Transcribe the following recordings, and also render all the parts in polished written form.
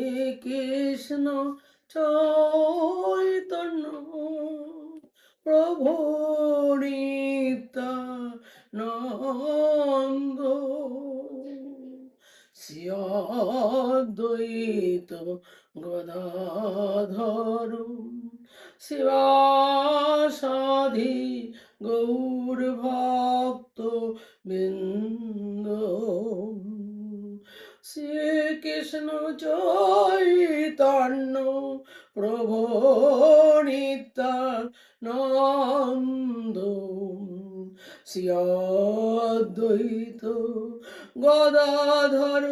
শ্রীকৃষ্ণ চৈতন্য প্রভু নিত্যানন্দ শ্রী অদ্বৈত গদাধর শিবাসাদি গৌর ভক্ত বৃন্দ শ্রীকৃষ্ণ চৈতন্য প্রভু নিত্যানন্দ শ্রী অদ্বৈত গদাধর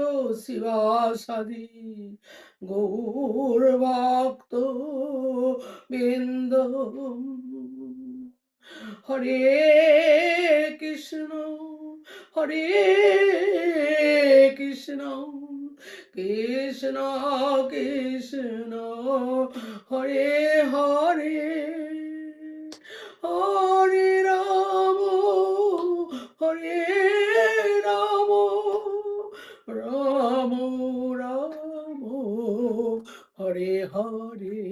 শিবাসাদি গৌর ভক্ত বৃন্দ হরে কৃষ্ণ হরে কৃষ্ণ কৃষ্ণ কৃষ্ণ হরে হরে হরে রাম হরে রাম রাম রাম হরে হরে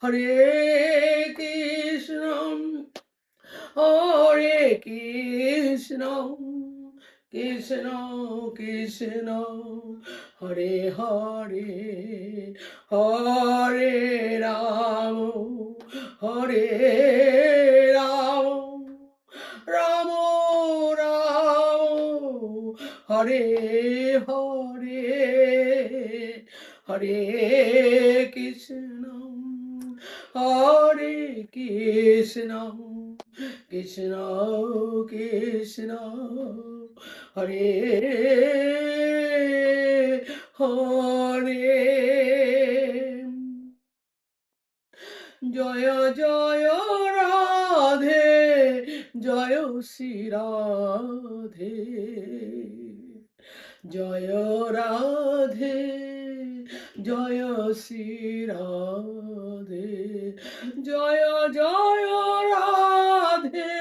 হরে কৃষ্ণ হরে কৃষ্ণ কৃষ্ণ কৃষ্ণ হরে হরে হরে রাম হরে রাম রাম রাম হরে হরে হরে কৃষ্ণ হরে কৃষ্ণ কৃষ্ণ কৃষ্ণ হরে হরে জয় জয় রাধে জয় শ্রী রাধে জয় রাধে জয় শ্রী রাধে জয় জয় রাধে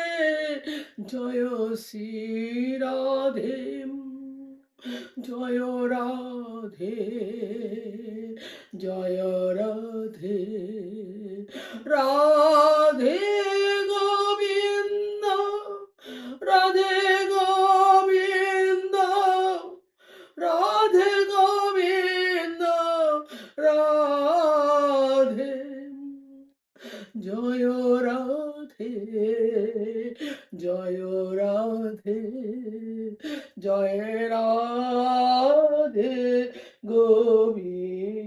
জয় শ্রী রাধে জয় রাধে জয় রাধে রাধে গোবিন্দ রাধে গোবিন্দ রাধে গোবিন্দ রাধে জয় রাধে জয় রাধে জয় রাধে গোবিন্দ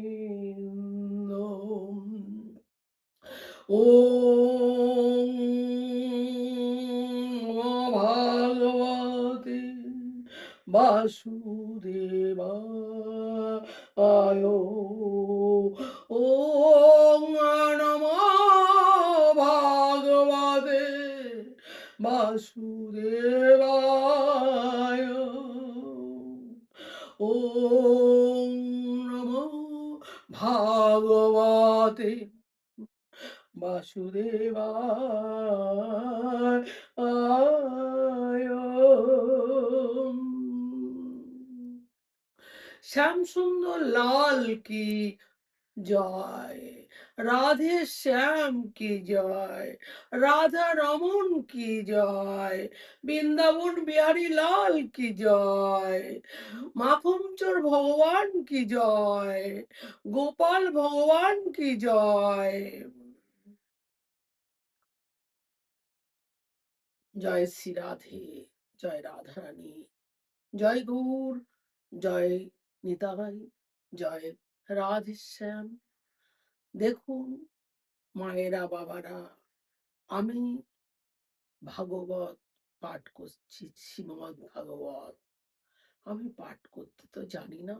ওম ভগবতে বাসুদেবায় ওম নমো ভগবতে বাসুদেবায় ওম নমো ভগবতে বাসুদেবায় শ্যাম সুন্দর লাল কি জয় রাধে শ্যাম কি জয় রাধা রমন কি জয় বৃন্দাবন বিহারী লাল কি জয় মাখনচোর ভগবান কি জয় গোপাল ভগবান কি জয় জয় শ্রী রাধে জয় রাধারানী জয় গৌর জয় নিতাই জয় রাধেশ্যাম দেখুন মায়েরা বাবারা আমি ভাগবত পাঠ করছি শ্রীমদ্ ভাগবত আমি পাঠ করতে তো জানি না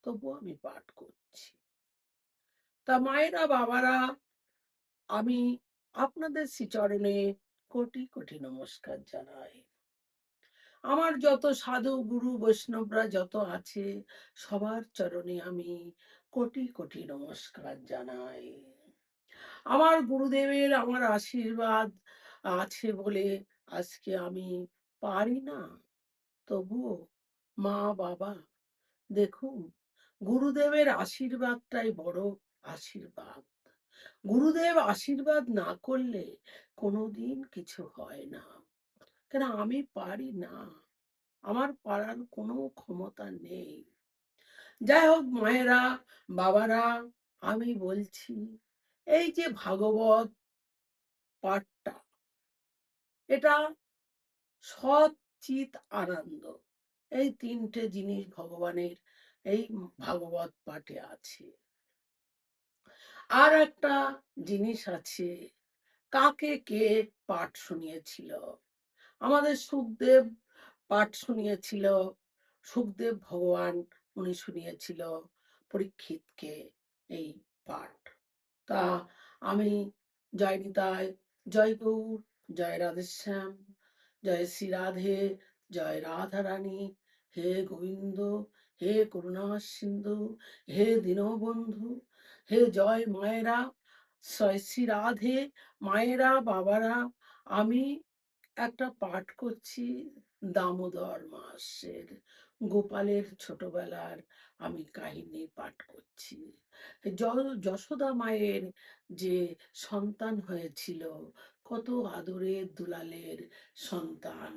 তবু আমি পাঠ করছি তা মায়েরা বাবারা আমি আপনাদের শ্রীচরণে কোটি কোটি নমস্কার জানাই আমার যত সাধু গুরু বৈষ্ণবরা যত আছে সবার চরণে আমি কোটি কোটি নমস্কার জানাই আমার গুরুদেবের আমার আশীর্বাদ আছে বলে আজকে আমি পারি না তবুও মা বাবা দেখুন, গুরুদেবের আশীর্বাদটাই বড় আশীর্বাদ। গুরুদেব আশীর্বাদ না করলে কোনোদিন কিছু হয় না। কেন আমি পারি না। আমার পারার কোনো ক্ষমতা নেই। যাই হোক মায়েরা, বাবারা, আমি বলছি এই যে ভাগবত পাঠটা, এটা সৎ, চিত, আনন্দ, এই ৩ টে জিনিস ভগবানের এই ভাগবত পাঠে আছে। আর একটা জিনিস আছে, কাকে কে পাঠ শুনিয়েছিল? আমাদের সুখদেব পাঠ শুনিয়েছিল। সুখদেব ভগবান উনি শুনিয়েছিল পরীক্ষিতকে এই পাঠ। তা আমি জয় নিতাই, জয় গৌর, জয় রাধেশ্যাম, জয় শ্রী রাধে, জয় রাধা রানী, হে গোবিন্দ, হে করুণা সিন্ধু, হে দীনবন্ধু, হে জয় মায়েরা, জয় শ্রী রাধে। মায়েরা, বাবারা, আমি একটা পাঠ করছি দামোদর মাসের গোপালের ছোটবেলার আমি কাহিনী পাঠ করছি। যশোদা মায়ের যে সন্তান হয়েছিল, কত আদরের দুলালের সন্তান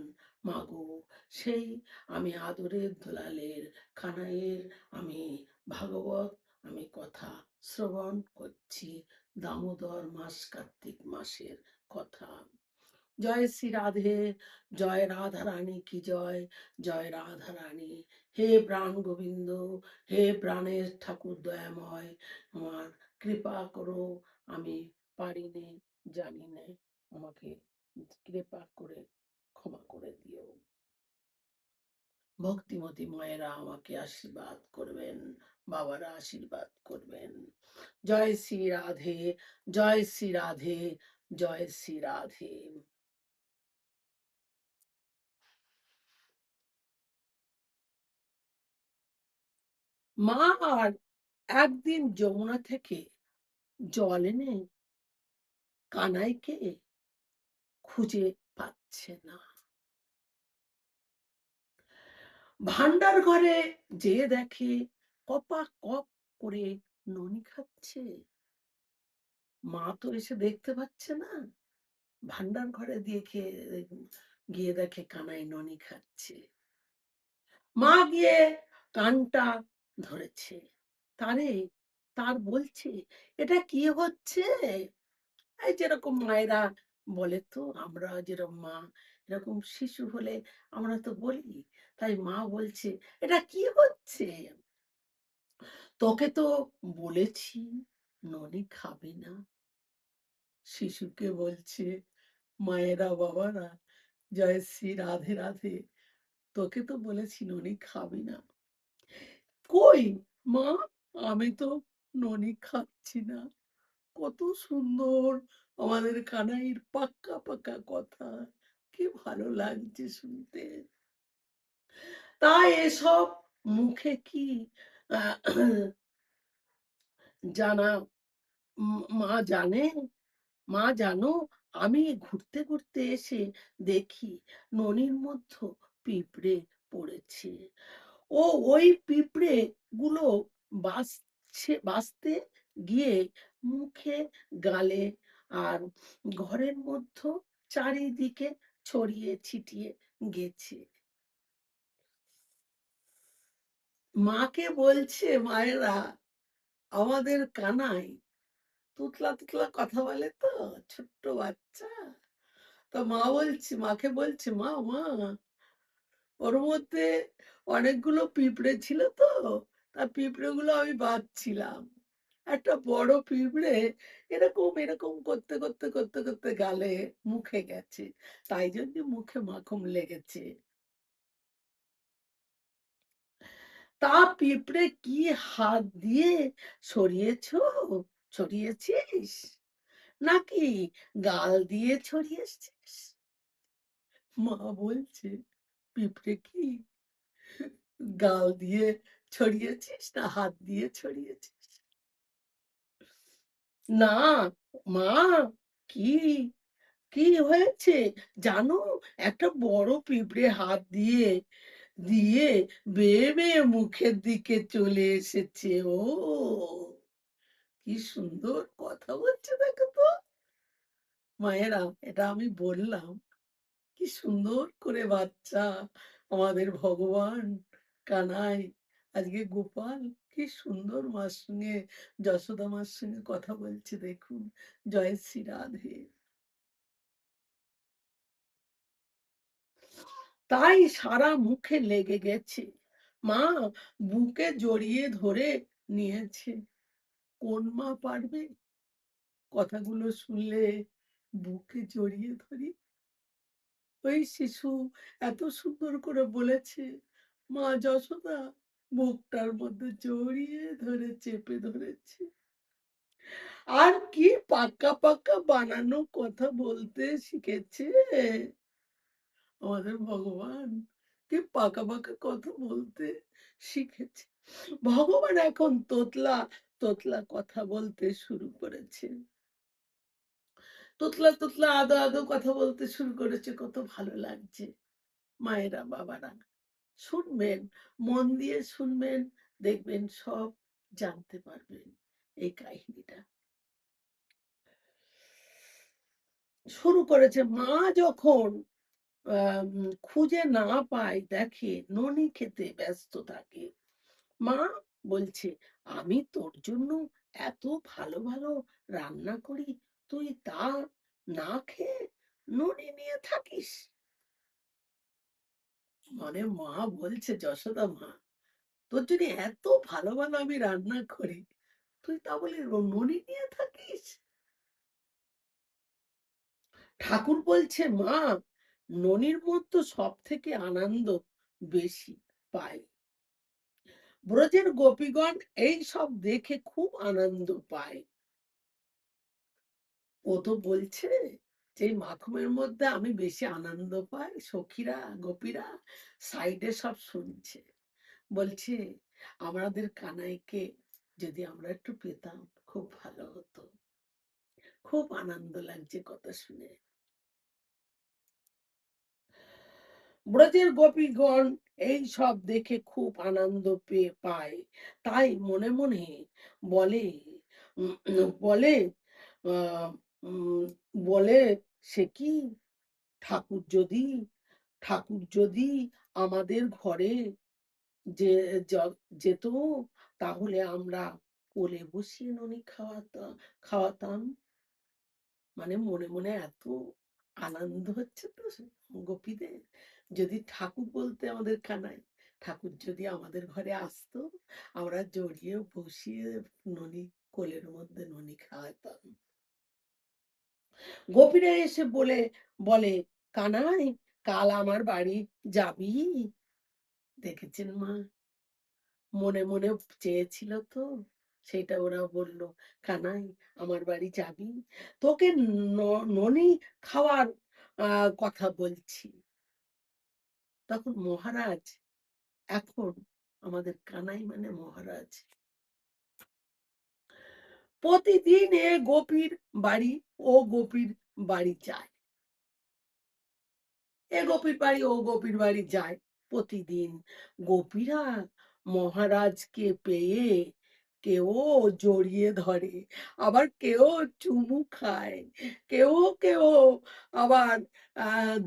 মাগো, সেই আমি আদরের দুলালের কানাইয়ের আমি ভাগবত আমি কথা শ্রবণ করছি। দামোদর মাস, কার্তিক মাসের কথা। জয় শ্রী রাধে, জয় রাধা রানী কি জয়, জয় রাধা রানী। হে প্রাণ গোবিন্দ, হে প্রাণের ঠাকুর দয়াময়, আমার কৃপা করো, আমি পারিনে, জানি নে, আমাকে কৃপা করে ক্ষমা করে দিও। ভক্তিমতী মায়েরা আমাকে আশীর্বাদ করবেন, বাবারা আশীর্বাদ করবেন। জয় শ্রী রাধে, জয় শ্রী রাধে, জয় শ্রী রাধে। মা আর একদিন যমুনা থেকে জল এনে কানাইকে খুঁজে পাচ্ছে না। ভান্ডার ঘরে যেয়ে দেখে কপা কপ করে ননি খাচ্ছে। মা তো এসে দেখতে পাচ্ছে না। ভান্ডার ঘরে গিয়ে দেখে কানাই ননি খাচ্ছে। মা গিয়ে কানটা ধরেছে। তার বলছে, এটা কি হচ্ছে? এই যেরকম মায়েরা বলে তো, আমরা যেরকম মা এরকম শিশু হলে আমরা তো বলি। তাই মা বলছে, এটা কি হচ্ছে? তোকে তো বলেছি ননি খাবি না। শিশুকে বলছে, মায়েরা, বাবারা, জয় শ্রী রাধে রাধে, তোকে তো বলেছি ননি খাবি না। কই মা, আমি তো ননি খাচ্ছি না। কত সুন্দর আমাদের কানাইয়ের পাক্কা পাক্কা কথা, কি ভালো লাগছে শুনতে। তাই এসব মুখে কি আহ, জানা মা জানে? মা জানো, আমি ঘুরতে ঘুরতে এসে দেখি ননির মধ্যে পিঁপড়ে পড়েছে। ও ওই পিঁপড়ে গুলো বাঁচতে গিয়ে মুখে, গালে আর ঘরের মধ্যে চারিদিকে ছড়িয়ে ছিটিয়ে গেছে। মাকে বলছে, মায়েরা, আমাদের কানাই তুতলা তুতলা কথা বলে তো, ছোট্ট বাচ্চা। তো মাকে বলছে, মা মা, ওর মধ্যে অনেকগুলো পিঁপড়ে ছিল তো, তা পিঁপড়ে গুলো আমি বাঁধছিলাম। একটা বড় পিঁপড়ে এরকম এরকম করতে করতে করতে করতে গালে মুখে গেছে, তাই জন্য মুখে মাখুম লেগেছে। তা পিঁপড়ে কি হাত দিয়ে সরিয়েছো, ছড়িয়েছিস, নাকি গাল দিয়ে ছড়িয়েছিস? মা বলছে, পিঁপড়ে কি গাল দিয়ে ছড়িয়েছিস না হাত দিয়ে ছড়িয়েছিস? না মা, কি কি হয়েছে জানো? একটা বড় পিঁপড়ে হাত দিয়ে দিয়ে বেয়ে বেয়ে মুখের দিকে চলে এসেছে। ও কি সুন্দর কথা বলছে দেখো তো। মায়েরা, এটা আমি বললাম, কি সুন্দর করে বাচ্চা আমাদের ভগবান কানাই, আজকে গোপাল কি সুন্দর মার সঙ্গে, যশোদা মার সঙ্গে কথা বলছে দেখুন। জয় শ্রী রাধে। তাই সারা মুখে লেগে গেছে। মা বুকে জড়িয়ে ধরে নিয়েছে। কোন মা পারবে কথাগুলো শুনলে বুকে জড়িয়ে ধরি? ওই শিশু এত সুন্দর করে বলেছে, মা যশোদা বুকটার মধ্যে জড়িয়ে ধরে চেপে ধরেছে। আর কি পাক্কা পাক্কা বানানো কথা বলতে শিখেছে আমাদের ভগবান। কি পাকা পাকা কথা বলতে শিখেছে। ভগবান এখন তোতলা তোতলা কথা বলতে শুরু করেছে। তোতলা তোতলা আদো আদো কথা বলতে শুরু করেছে, কত ভালো লাগছে। মায়েরা বাবারা শুনবেন, মন দিয়ে শুনবেন, দেখবেন সব জানতে পারবেন এই কাহিনীটা। শুরু করেছে মা যখন খুঁজে না পায়, দেখে ননি খেতে ব্যস্ত থাকে। মা বলছে, আমি তোর জন্য এত ভালো ভালো রান্না করি, তুই তা না খেয়ে ননি নিয়ে থাকিস। মানে মা বলছে, যশোদা মা, তোর যদি এত ভালো ভালো আমি রান্না করি, তুই তা বলে ননি নিয়ে থাকিস। ঠাকুর বলছে, মা ননির মধ্যে সব থেকে আনন্দ বেশি পায়। ব্রজের গোপীগণ এই সব দেখে খুব আনন্দ পায়। ও তো বলছে যে মাখনের মধ্যে আমি বেশি আনন্দ পাই। সখীরা গোপীরা সাইডে সব শুনছে, বলছে আমাদের কানাইকে যদি আমরা একটু পেতাম খুব ভালো হতো। খুব আনন্দ লাগছে কথা শুনে। ব্রজের গোপীগণ এই সব দেখে খুব আনন্দ পেয়ে পায়। তাই মনে মনে বলে, বলে আহ, উম, বলে সে কি, ঠাকুর যদি ঠাকুর যদি আমাদের ঘরে যে যেত, তাহলে আমরা কোলে বসিয়ে ননি খাওয়াতাম। মানে মনে মনে এত আনন্দ হচ্ছে তো গোপীদের, যদি ঠাকুর বলতে আমাদের কানাই, ঠাকুর যদি আমাদের ঘরে আসতো, আমরা জড়িয়ে বসিয়ে ননি কোলের মধ্যে ননি খাওয়াতাম। গোপীরা এসে বলে, কানাই কাল আমার বাড়ি যাবি? দেখেছেন মা, মনে মনে চেয়েছিল তো, সেটা ওরা বলল, কানাই আমার বাড়ি যাবি? তোকে ননি খাওয়ার কথা বলছি। তখন মহারাজ, এখন আমাদের কানাই মানে মহারাজ, প্রতিদিন এ গোপীর বাড়ি ও গোপীর বাড়ি যায়। এ গোপীর বাড়ি ও গোপীর বাড়ি যায় প্রতিদিন। গোপীরা মহারাজকে পেয়ে কেউ জড়িয়ে ধরে, আবার কেউ চুমু খায়, কেউ কেউ আবার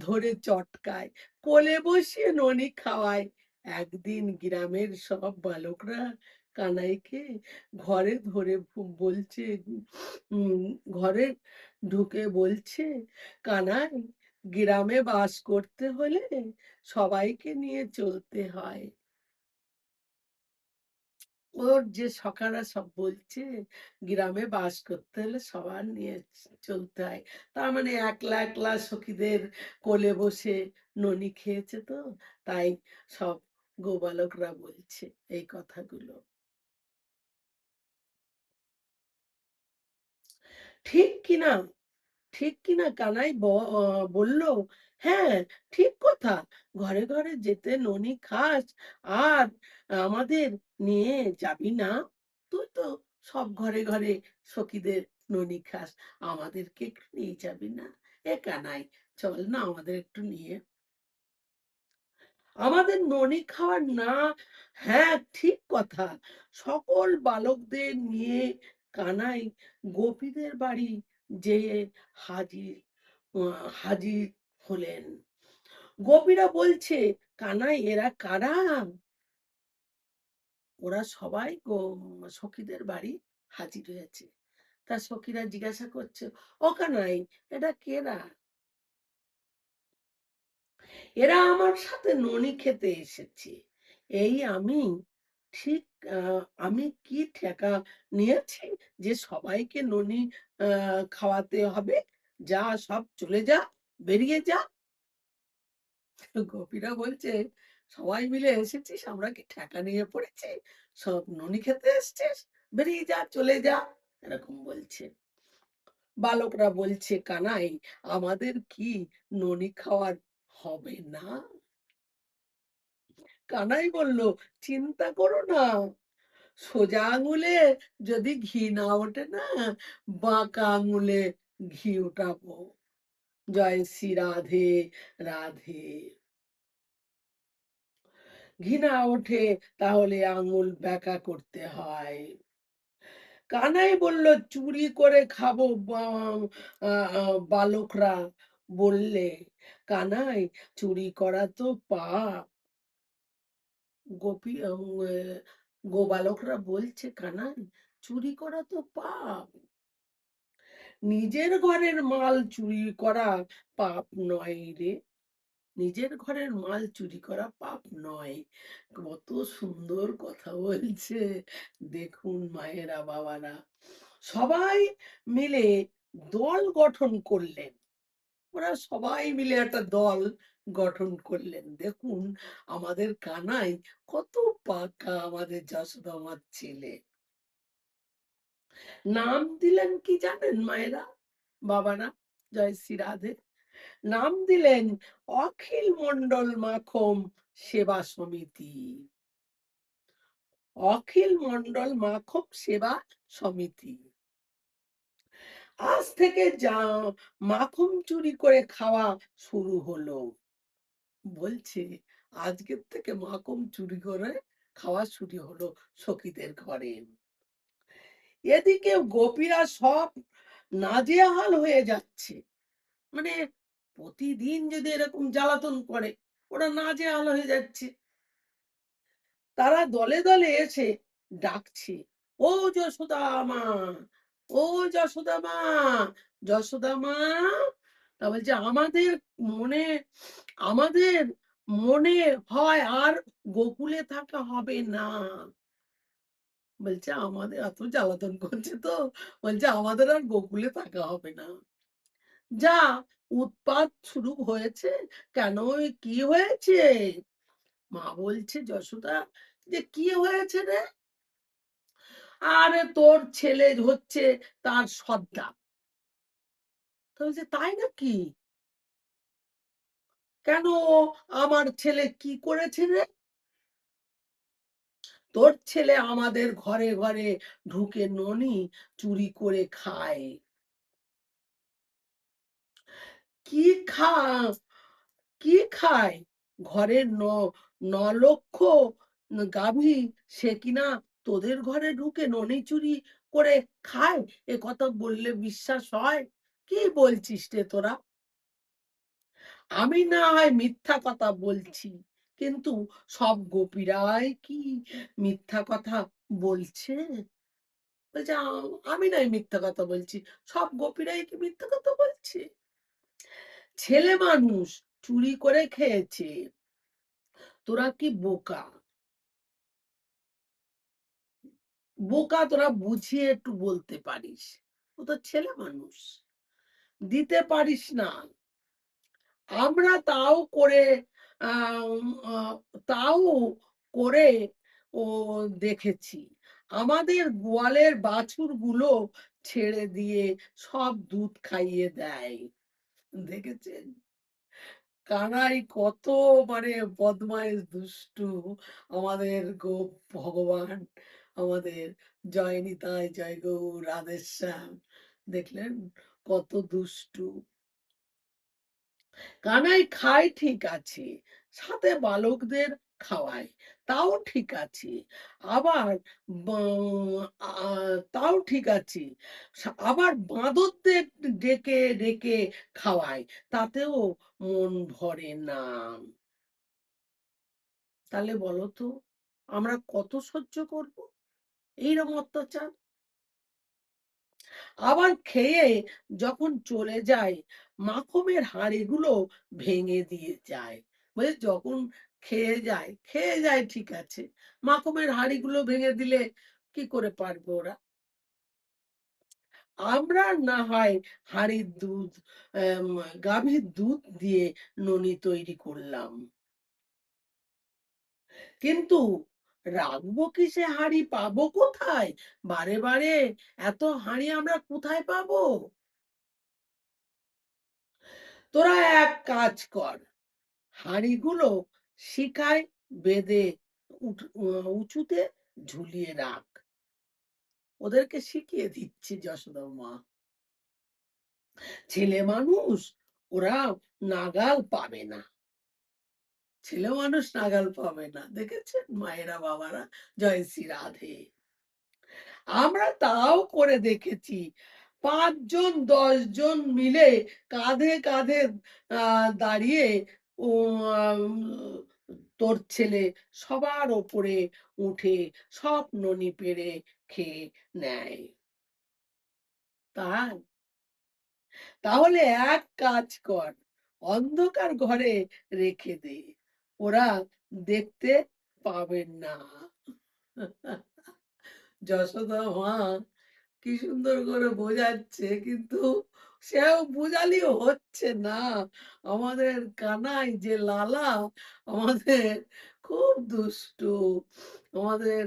ধরে চটকায়, কোলে বসিয়ে ননি খাওয়ায়। একদিন গ্রামের সব বালকরা কানাইকে ঘরে ধরে বলছে, উম ঘরে ঢুকে বলছে, কানাই গ্রামে বাস করতে হলে সবাইকে নিয়ে চলতে হয়। ওর যে সখারা সব বলছে, গ্রামে বাস করতে হলে সবার নিয়ে চলতে হয়। তার মানে একলা একলা সখীদের কোলে বসে ননি খেয়েছে তো, তাই সব গোপালকরা বলছে এই কথাগুলো। ঠিক কিনা? ঠিক কিনা কানাই বলল, হ্যাঁ ঠিক কথা, ঘরে ঘরে যেতে ননি খাস, আর আমাদের নিয়ে যাবি না? তুই তো সব ঘরে ঘরে সখীদের ননি খাস, আমাদেরকে একটু নিয়ে যাবি না? এ কানাই, চল না আমাদের একটু নিয়ে। আমাদের ননি খাওয়ার না, হ্যাঁ ঠিক কথা। সকল বালকদের নিয়ে কানাই গোপীদের বাড়ি যেয়ে হাজির হাজির হলেন। গোপীরা বলছে, কানাই এরা কারা? ওরা সবাই সখীদের বাড়ি হাজির হয়েছে। তার সখীরা জিজ্ঞাসা করছে, ও কানাই, এটা কেরা? এরা আমার সাথে ননি খেতে এসেছে। এই আমি ঠিক আমি কি ঠেকা নিয়েছি যে সবাইকে ননি খাওয়াতে হবে? যা সব চলে যা, বেরিয়ে যা। গোপীরা বলছে, সবাই মিলে এসেছিস, আমরা কি ঠেকা নিয়ে পড়েছি? সব ননি খেতে এসছিস, বেরিয়ে যা, চলে যা, এরকম বলছে। বালকরা বলছে, কানাই আমাদের কি ননি খাওয়ার হবে না? কানাই বলল, চিন্তা করো না, সোজা আঙুলে যদি ঘি না ওঠে না, বাঁকা আঙুলে ঘি ওঠাবো। জয় শ্রী রাধে রাধে। ঘি না ওঠে তাহলে আঙুল ব্যাকা করতে হয়। কানাই বলল, চুরি করে খাবো। বালকরা বললে, কানাই চুরি করা তো পাপ। গোপী গোবালকরা বলছে, কানাই চুরি করা তো পাপ। নিজের ঘরের মাল চুরি করা পাপ নয় রে। নিজের ঘরের মাল চুরি করা পাপ নয়। কত সুন্দর কথা বলছে, দেখুন মায়েরা বাবারা। সবাই মিলে দল গঠন করলেন। ওরা সবাই মিলে একটা দল গঠন করলেন। দেখুন আমাদের কানাই কত পাকা, আমাদের যশোদা মার ছেলে। নাম দিলেন কি জানেন মায়েরা বাবারা? জয় শ্রী রাধে। নাম দিলেন অখিল মন্ডল মাখম সেবা সমিতি। অখিল মন্ডল মাখম সেবা সমিতি। আজ থেকে যা মাখন চুরি করে খাওয়া শুরু হলো। বলছে, আজকের থেকে মাখন চুরি করে খাওয়া শুরু হলো সখীদের ঘরে। এদিকে গোপীরা সব নাজেহাল হয়ে যাচ্ছে। মানে প্রতিদিন যদি এরকম জ্বালাতন করে, ওরা নাজেহাল হয়ে যাচ্ছে। তারা দলে দলে এসে ডাকছে, ও যশোদা মা, ও যশোদা মা, যশোদা মা। তা বলছে, মনে আমাদের মনে হয় আর গোকুলে থাকা হবে না। বলছে, আমাদের এত জ্বালাতন করছে তো, বলছে আমাদের আর গোকুলে থাকা হবে না। যা উৎপাত শুরু হয়েছে, কেন কি হয়েছে? মা বলছে, যশোদা, যে কি হয়েছে রে? আরে তোর ছেলে হচ্ছে তার সর্দার। তো বলছে, তাই নাকি? কেন, আমার ছেলে কি করেছে রে? তোর ছেলে আমাদের ঘরে ঘরে ঢুকে ননি চুরি করে খায়। কি খা কি খায়? ঘরের নলক্ষ গাভী, সে কিনা তোদের ঘরে ঢুকে ননি চুরি করে খায়? এ কথা বললে বিশ্বাস হয়? কি বলছিস রে তোরা? আমি না হয় মিথ্যা কথা বলছি, কিন্তু সব গোপীরাই কি মিথ্যা কথা বলছে? বলছে, আমি নয় মিথ্যা কথা বলছি, সব গোপীরাই কি মিথ্যা কথা বলছে? ছেলে মানুষ চুরি করে খেয়েছে, তোরা কি বোকা? বোকা তোরা, বুঝিয়ে একটু বলতে পারিস। ও তো ছেলে মানুষ, দিতে পারিস না। আমরা তাও করে আম আ তাও করে ও দেখেছি। আমাদের গোয়ালের বাছুরগুলো ছেড়ে দিয়ে সব দুধ খাইয়ে দেয়। দেখেছেন? কানাই কত মানে বদমাইশ, দুষ্টু আমাদের ভগবান, আমাদের জয় নিতাই, জয় গৌর রাধেশ্যাম। দেখলেন কত দুষ্টু। কানাই খায় ঠিক আছে, সাথে বালকদের খাওয়ায়, তাও ঠিক আছে। আবার বা তাও ঠিক আছে। আবার বাঁদরদের ডেকে, ডেকে খাওয়ায়, তাতেও মন ভরে না। তাহলে বলো তো আমরা কত সহ্য করব এইরকম অত্যাচার? আবার খেয়ে যখন চলে যায়, মাখনের হাঁড়িগুলো ভেঙে দিয়ে যায়। বলে যখন খেয়ে যায় ঠিক আছে। মাখনের হাঁড়িগুলো ভেঙে দিলে কি করে পারবে ওরা? আমরা না হয় হাঁড়ির দুধ, এম গাভীর দুধ দিয়ে ননি তৈরি করলাম। কিন্তু রাখবো কিসে হাঁড়ি? পাবো কোথায়? বারে, বারে এত হাঁড়ি আমরা কোথায় পাবো? তোরা এক কাজ কর, হাঁড়িগুলো শিখায় বেঁধে উঁচুতে ঝুলিয়ে রাখ। ওদেরকে শিখিয়ে দিচ্ছি যশোদার মা। ছেলে মানুষ, ওরা নাগাল পাবে না। ছেলে মানুষ নাগাল পাবে না। দেখেছেন মায়েরা বাবারা? জয় শ্রী রাধে। আমরা তাও করে দেখেছি। ৫ জন ১০ জন মিলে কাঁধে, কাঁধে দাঁড়িয়ে ও আম তোর ছেলে সবার ওপরে উঠে সব ননি পেড়ে খেয়ে নেয়। তাই? তাহলে এক কাজ কর, অন্ধকার ঘরে রেখে দে। ওরা দেখতে পাবেন না। যশোদা মা কি সুন্দর করে বোঝাচ্ছে, কিন্তু সেও বোঝালেও হচ্ছে না। আমাদের কানাই যে লালা, আমাদের খুব দুষ্টু। আমাদের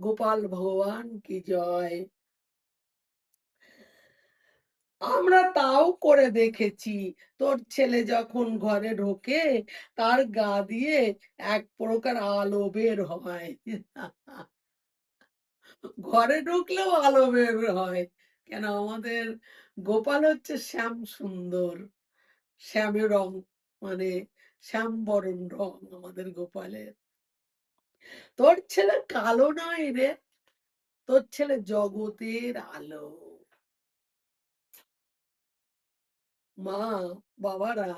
গোপাল ভগবান কি জয়। আমরা তাও করে দেখেছি। তোর ছেলে যখন ঘরে ঢোকে, তার গা দিয়ে এক প্রকার আলো বের হয়। ঘরে ঢুকলেও আলো বের হয়। কেন আমাদের গোপাল হচ্ছে শ্যাম সুন্দর। শ্যামে রং, মানে শ্যাম বরণ রং আমাদের গোপালের। তোর ছেলে কালো নয় রে, তোর ছেলে জগতের আলো। মা, বাবারা,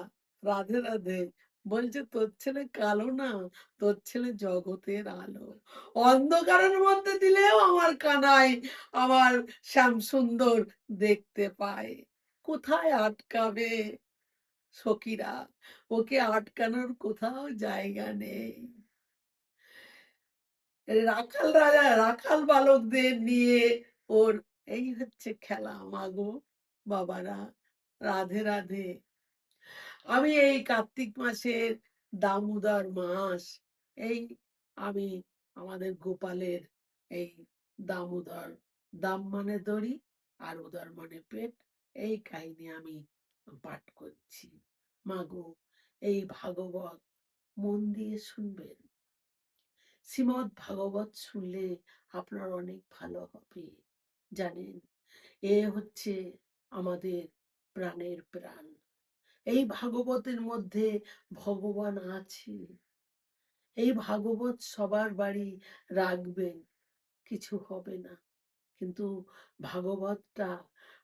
রাধে রাধে। বলছে তোর ছেলে কালো না, তোর ছেলে জগতের আলো। অন্ধকারের মধ্যে দিলেও আমার কানাই, আমার শ্যামসুন্দর দেখতে পায়। কোথায় আটকাবে সখীরা? ওকে আটকানোর কোথাও জায়গা নেই। রাখাল রাজা রাখাল বালকদের নিয়ে ওর এই হচ্ছে খেলা। মাগো, বাবারা, রাধে রাধে। আমি এই কার্তিক মাসের দামোদর মাস, এই আমি আমাদের গোপালের এই দামোদর, দাম মানে দড়ি আর উদর মানে পেট, এই কাহিনী আমি পাঠ করছি। মাগো, এই ভাগবত মন দিয়ে শুনবেন। শ্রীমৎ ভাগবত শুনলে আপনার অনেক ভালো হবে। জানেন, এ হচ্ছে আমাদের প্রাণের প্রাণ। এই ভাগবতের মধ্যে ভগবান আছে। এই ভাগবত সবার বাড়ি রাখবেন, কিছু হবে না। কিন্তু ভাগবতটা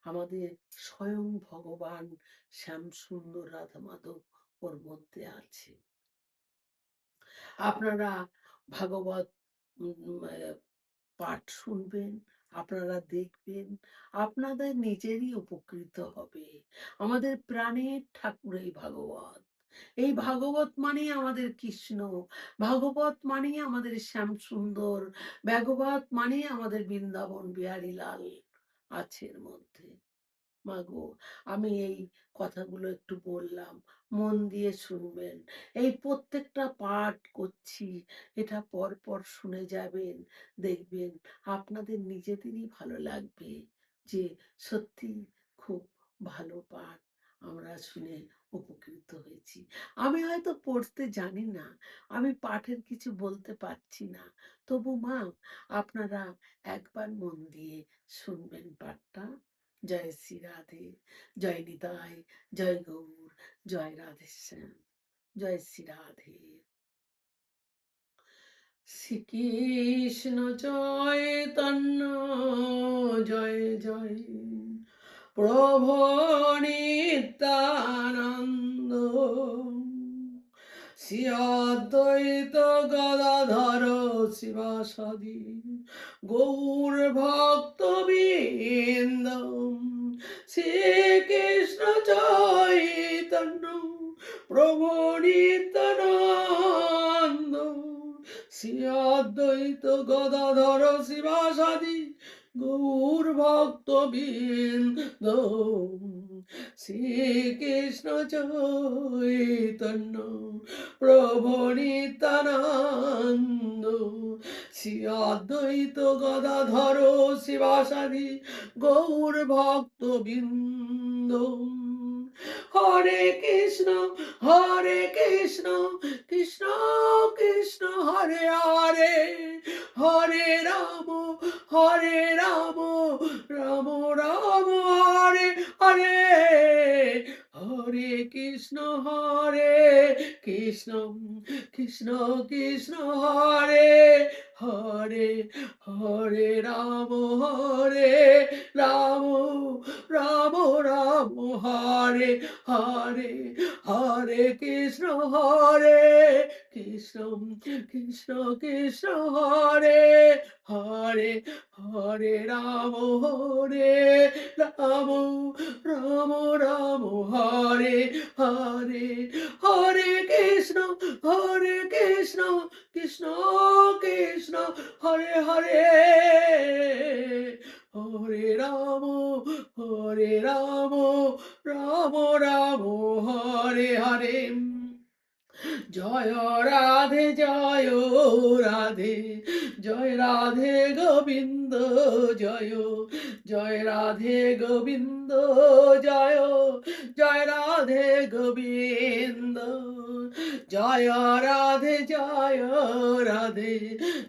আমাদের স্বয়ং ভগবান শ্যামসুন্দর রাধা মাধব ওর মধ্যে আছে। আপনারা ভাগবত পাঠ শুনবেন, আপনারা দেখবেন, আপনাদের নিজেরই উপকৃত হবে। আমাদের প্রাণের ঠাকুর এই ভাগবত। এই ভাগবত মানেই আমাদের কৃষ্ণ, ভাগবত মানেই আমাদের শ্যামসুন্দর, ভাগবত মানেই আমাদের বৃন্দাবন বিহারী লাল আছে এর মধ্যে। মাগো, আমি এই কথাগুলো একটু বললাম, মন দিয়ে শুনবেন। এই প্রত্যেকটা পাঠ করছি, এটা পর পর শুনে যাবেন, দেখবেন আপনাদের নিজেদেরই ভালো লাগবে যে সত্যি খুব ভালো পাঠ আমরা শুনে উপকৃত হয়েছি। আমি হয়তো পড়তে জানি না, আমি পাঠের কিছু বলতে পারছি না, তবু মা আপনারা একবার মন দিয়ে শুনবেন পাঠটা। জয় শ্রী রাধে, জয় নিতাই, জয় গৌর, জয় রাধেশ্যাম। জয় শ্রী রাধে। শ্রীকৃষ্ণ চৈতন্য জয় জয়, প্রভু নিত্যানন্দ, শ্রী অদ্বৈত গদাধর শিবাসাদি গৌর ভক্তবৃন্দ, শ্রীকৃষ্ণ চৈতন্য প্রভু নিত্যানন্দ, শ্রী অদ্বৈত গদাধর শিবাসাদি গৌর ভক্তবৃন্দ, শ্রীকৃষ্ণ চৈতন্য প্রভু নিত্যানন্দ, শ্রী অদ্বৈত গদাধর শিবাসাদি গৌর ভক্তবৃন্দ। হরে কৃষ্ণ কৃষ্ণ কৃষ্ণ হরে হরে, হরে রাম রাম রাম হরে হরে, হরে কৃষ্ণ কৃষ্ণ কৃষ্ণ হরে হরে, হরে রাম রাম রাম হরে হরে, হরে কৃষ্ণ কৃষ্ণ কৃষ্ণ হরে হরে, হরে রাম রাম রাম হরে হরে, হরে কৃষ্ণ কৃষ্ণ কৃষ্ণ হরে হরে, হরে রাম রাম হরে হরে। জয় রাধে জয় রাধে গোবিন্দ, জয় রাধে গোবিন্দ, জয় রাধে গোবিন্দ, জয় রাধে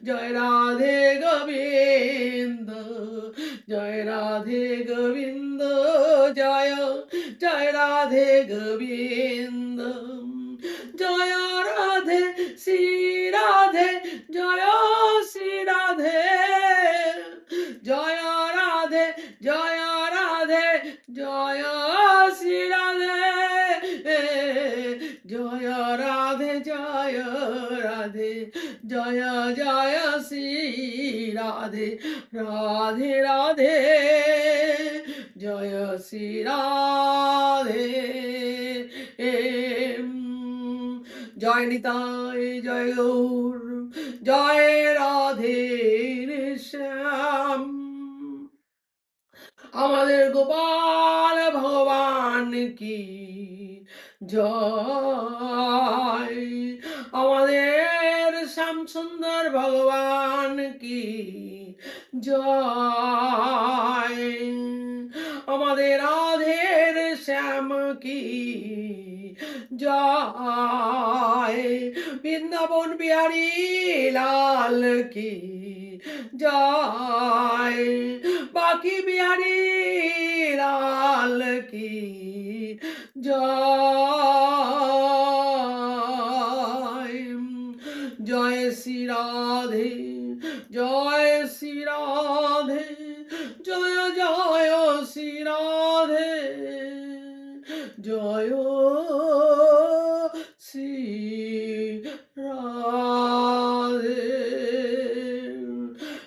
জয় রাধে গোবিন্দ, জয় রাধে গোবিন্দ, জয় রাধে গোবিন্দ, জয় রাধে শ্রী রাধে, জয় শ্রী রাধে, জয় রাধে জয় শ্রী রাধে, জয় রাধে জয় শ্রী রাধে, রাধে রাধে জয় শ্রী রাধে, জয় নিতাই জয় গৌর, জয় রাধে শ্যাম, আমাদের গোপাল ভগবান কি জয়, আমাদের শ্যাম সুন্দর ভগবান কি জয়, আমাদের রাধের শ্যাম কি জয়, বৃন্দাবন বিহারী লাল কি জয়, বাকি বিহারী লাল কি জয়, জয় শ্রী রাধে শ্রী রাধে, জয় শ্রী রাধে, জয় শ্রী রাধে,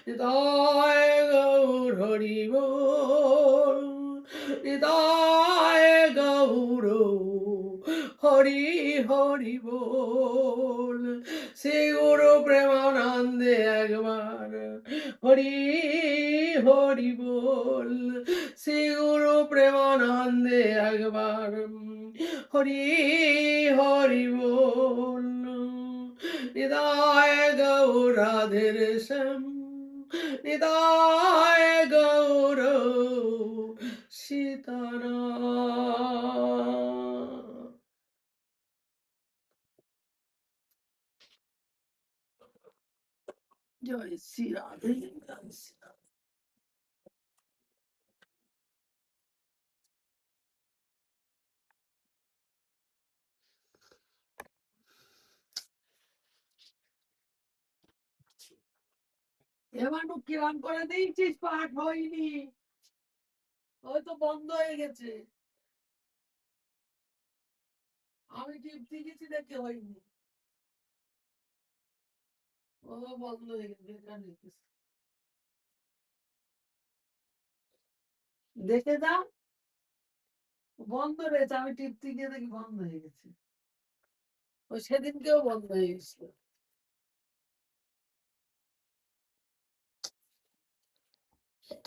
নিতাই গৌর হরি বল, নিতাই গৌর হরি হরি বল, শ্রী গুরু প্রেমানন্দে একবার হরি হরি বল, শ্রী গুরু প্রেমানন্দে একবার হরি হরি বল, নিতাই গৌর রাধে শ্যাম, নিতাই গৌর সীতারাম। জয় শ্রী রাধে, জয় শ্রী রাধে। এবারও কিরাম করে দিয়েছিস, পাঠ হয়নি, ওই তো বন্ধ হয়ে গেছে। আমি টিপতে গেছি দেখে হয়নি, ও বন্ধ হয়ে গেছে, বেকার হয়ে গেছে। দেখে দাও, বন্ধ রয়েছে, আমি টিপতে গিয়ে দেখি বন্ধ হয়ে গেছে। ওই সেদিনকেও বন্ধ হয়ে গেছিল।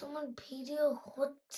তোমার ভিডিও হচ্ছে